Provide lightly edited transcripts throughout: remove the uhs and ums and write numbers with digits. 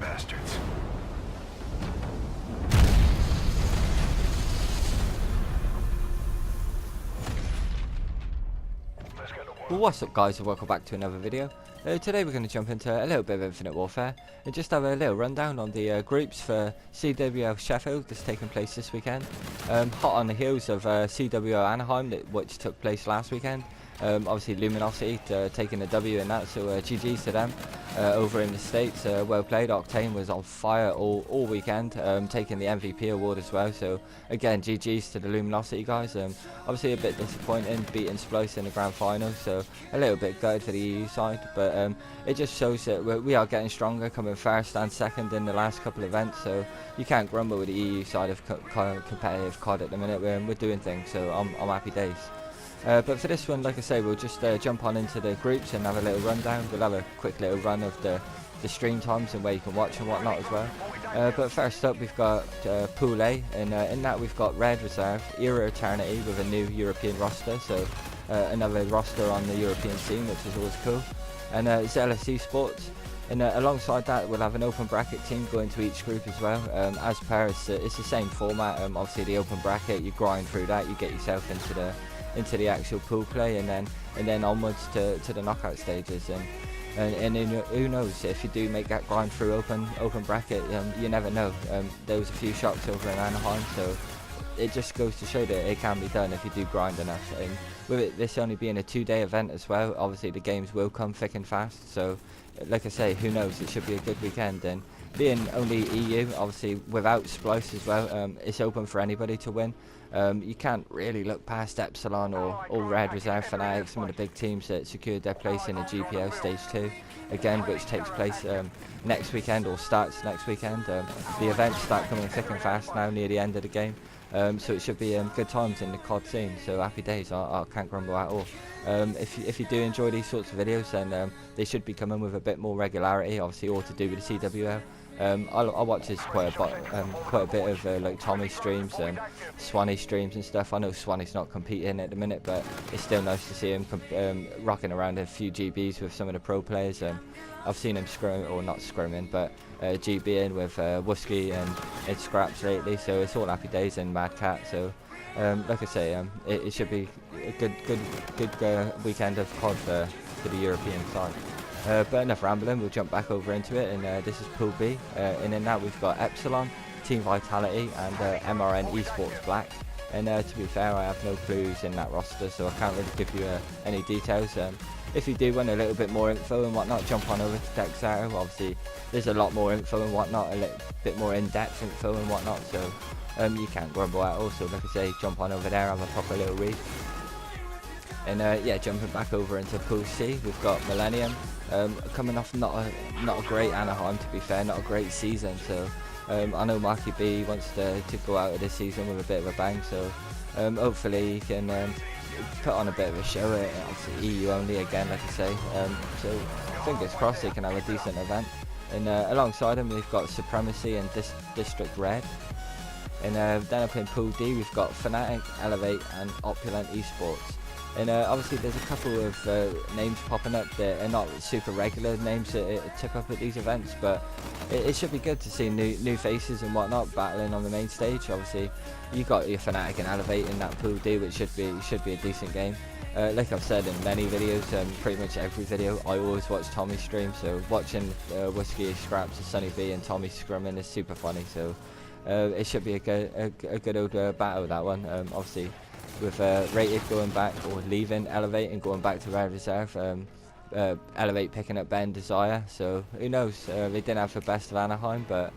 bastards. Well, what's up guys, and welcome back to another video. Today we're going to jump into a little bit of Infinite Warfare and just have a little rundown on the groups for CWL Sheffield that's taking place this weekend. Hot on the heels of CWL Anaheim, which took place last weekend. Obviously Luminosity taking a W in that, so GG's to them. Over in the States, well played. Octane was on fire all weekend, taking the MVP award as well, so again GG's to the Luminosity guys. Obviously a bit disappointing beating Splice in the grand final, so a little bit gutted for the EU side, but it just shows that we are getting stronger, coming first and second in the last couple of events, so you can't grumble with the EU side of competitive COD at the minute. We're doing things, so I'm happy days. But for this one, like I say, we'll just jump on into the groups and have a little rundown. We'll have a quick little run of the stream times and where you can watch and whatnot as well. But first up, we've got Pool A, and in that we've got Red Reserve, Era Eternity with a new European roster, so another roster on the European scene, which is always cool. And Zealous Esports. And alongside that, we'll have an open bracket team going to each group as well. As per, it's the same format. Obviously, the open bracket, you grind through that, you get yourself into the actual pool play, and then onwards to the knockout stages. And who knows, if you do make that grind through open bracket, you never know. There was a few shocks over in Anaheim, so it just goes to show that it can be done if you do grind enough. And with this only being a 2-day event as well, obviously the games will come thick and fast, so like I say, who knows, it should be a good weekend. And being only EU, obviously without Splice as well, it's open for anybody to win. You can't really look past Epsilon or Red Reserve Fnatic, some of the big teams that secured their place in the GPO Stage 2, again, which takes place next weekend, or starts next weekend. The events start coming thick and fast now near the end of the game, so it should be good times in the COD scene, so happy days. I can't grumble at all. If you do enjoy these sorts of videos, then they should be coming with a bit more regularity, obviously all to do with the CWL. I watch this quite a bit of like Tommy streams, Swanee streams and stuff. I know Swanee's not competing at the minute, but it's still nice to see him rocking around a few GBs with some of the pro players. I've seen him not scrimming, but GBing with Wooski and Scraps lately, so it's all happy days and Mad Cat. So like I say, it should be a good weekend of COD for the European side. But enough rambling, we'll jump back over into it, and this is Pool B, and in that we've got Epsilon, Team Vitality and MRN Esports Black. And to be fair, I have no clues in that roster, so I can't really give you any details. If you do want a little bit more info and whatnot, jump on over to Dexaro. Obviously there's a lot more info and whatnot, a little bit more in-depth info and whatnot, so you can't grumble at all. So like I say, jump on over there, have a proper little read. And yeah, jumping back over into Pool C, we've got Millennium, coming off not a great Anaheim, to be fair, not a great season, so I know Marky B wants to go out of this season with a bit of a bang, so hopefully he can put on a bit of a show. Obviously EU only again, like I say, so fingers crossed he can have a decent event. And alongside him we've got Supremacy and District Red. And then up in Pool D we've got Fnatic, Elevate and Opulent Esports. And obviously there's a couple of names popping up that are not super regular names that tip up at these events, but it should be good to see new faces and whatnot battling on the main stage. Obviously you got your Fnatic and Elevate in that Pool D, which should be a decent game. Like I've said in many videos, pretty much every video, I always watch Tommy's stream, so watching Wooski, Scraps, and Sunny B and Tommy scrumming is super funny, so it should be a good old battle, that one. Obviously with Rated going back or leaving Elevate and going back to Red Reserve, Elevate picking up Ben Desire, so who knows, they didn't have the best of Anaheim, but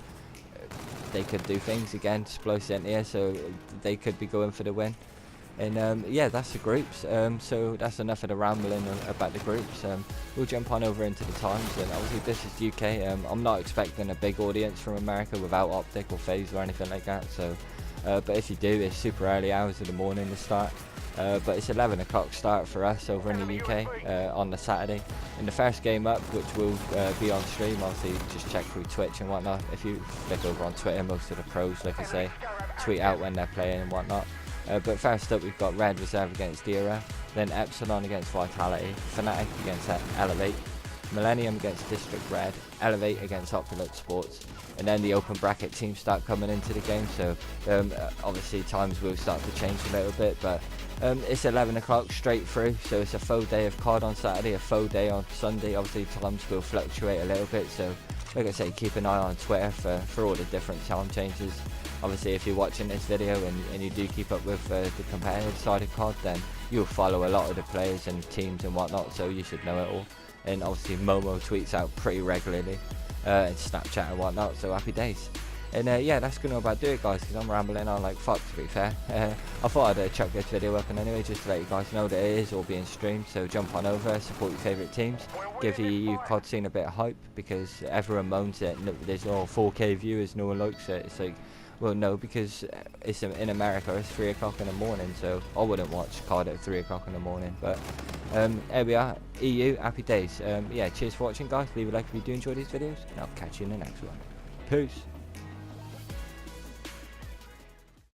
they could do things again. Splice in here, so they could be going for the win. And yeah, that's the groups, so that's enough of the rambling about the groups. We'll jump on over into the times, and obviously this is UK. I'm not expecting a big audience from America without Optic or FaZe or anything like that, so but if you do, it's super early hours of the morning to start, but it's 11 o'clock start for us over in the UK on the Saturday. And the first game up, which will be on stream, obviously just check through Twitch and whatnot. If you flick over on Twitter, most of the pros, like I say, tweet out when they're playing and whatnot. But first up we've got Red Reserve against Era, then Epsilon against Vitality, Fnatic against Elevate, Millennium against District Red, Elevate against Opulent Sports, and then the open bracket teams start coming into the game. So obviously times will start to change a little bit, but it's 11 o'clock straight through, so it's a full day of COD on Saturday, a full day on Sunday. Obviously times will fluctuate a little bit, so like I say, keep an eye on Twitter for all the different time changes. Obviously if you're watching this video and you do keep up with the competitive side of COD, then you'll follow a lot of the players and teams and whatnot, so you should know it all. And obviously Momo tweets out pretty regularly, and Snapchat and whatnot, so happy days. And yeah, that's gonna about do it, guys, because I'm rambling on like fuck, to be fair. I thought I'd chuck this video up, and anyway, just to let you guys know that it is all being streamed, so jump on over, support your favourite teams, give the EU COD scene a bit of hype, because everyone moans that there's no 4K viewers, no one likes it. It's like, well, no, because it's in America, it's 3 o'clock in the morning, so I wouldn't watch COD at 3 o'clock in the morning. But there we are, EU, happy days. Yeah, cheers for watching, guys. Leave a like if you do enjoy these videos, and I'll catch you in the next one. Peace.